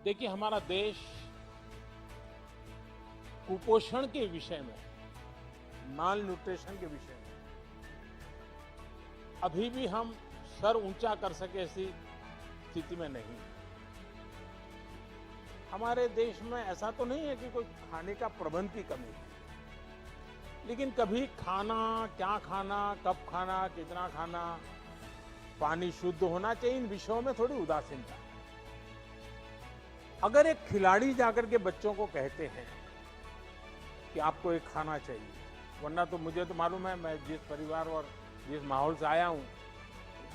देखिए, हमारा देश कुपोषण के विषय में, माल न्यूट्रिशन के विषय में अभी भी हम सर ऊंचा कर सके ऐसी स्थिति में नहीं। हमारे देश में ऐसा तो नहीं है कि कोई खाने का प्रबंध की कमी है, लेकिन कभी खाना, क्या खाना, कब खाना, कितना खाना, पानी शुद्ध होना चाहिए, इन विषयों में थोड़ी उदासीनता है। अगर एक खिलाड़ी जाकर के बच्चों को कहते हैं कि आपको एक खाना चाहिए, वरना तो मुझे तो मालूम है, मैं जिस परिवार और जिस माहौल से आया हूं,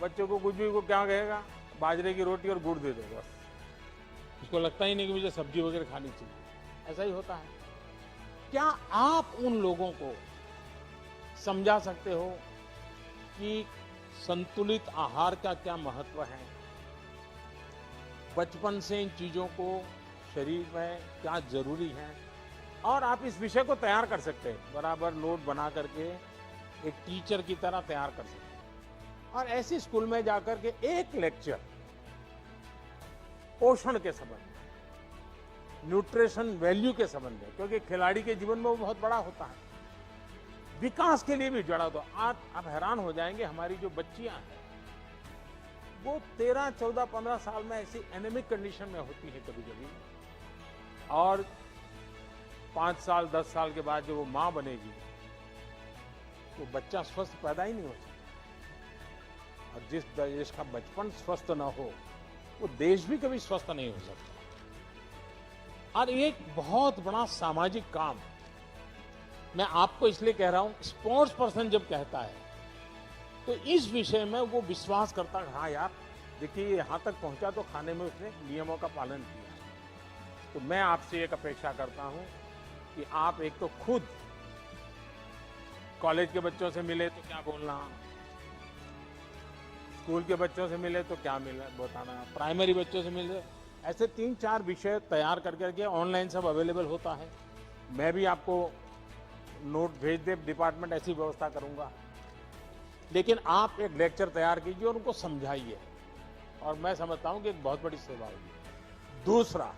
बच्चों को कुछ भी को क्या कहेगा, बाजरे की रोटी और गुड़ दे दो बस। उसको लगता ही नहीं कि मुझे सब्जी वगैरह खानी चाहिए। ऐसा ही होता है। क्या आप उन लोगों को समझा सकते हो कि संतुलित आहार का क्या महत्व है? बचपन से इन चीजों को शरीर में क्या जरूरी है? और आप इस विषय को तैयार कर सकते हैं, बराबर नोट बना करके एक टीचर की तरह तैयार कर सकते हैं। और ऐसी स्कूल में जाकर के एक लेक्चर पोषण के संबंध में, न्यूट्रिशन वैल्यू के संबंध में, क्योंकि खिलाड़ी के जीवन में वो बहुत बड़ा होता है, विकास के लिए भी जुड़ा। तो आप हैरान हो जाएंगे, हमारी जो बच्चियां हैं वो 13, 14, 15 साल में ऐसी एनेमिक कंडीशन में होती है कभी कभी, और 5 साल 10 साल के बाद जब वो मां बनेगी तो बच्चा स्वस्थ पैदा ही नहीं हो सकता। और जिस देश का बचपन स्वस्थ ना हो, वो देश भी कभी स्वस्थ नहीं हो सकता। और एक बहुत बड़ा सामाजिक काम मैं आपको इसलिए कह रहा हूं, स्पोर्ट्स पर्सन जब कहता है तो इस विषय में वो विश्वास करता है, हाँ यार देखिए यहां तक पहुंचा तो खाने में उसने नियमों का पालन किया। तो मैं आपसे एक अपेक्षा करता हूं कि आप एक तो खुद कॉलेज के बच्चों से मिले तो क्या बोलना, स्कूल के बच्चों से मिले तो क्या बताना, प्राइमरी बच्चों से मिले, ऐसे 3-4 विषय तैयार करके ऑनलाइन सब अवेलेबल होता है। मैं भी आपको नोट भेज दे, डिपार्टमेंट ऐसी व्यवस्था करूंगा। लेकिन आप एक लेक्चर तैयार कीजिए और उनको समझाइए, और मैं समझता हूं कि एक बहुत बड़ी सेवा होगी। दूसरा,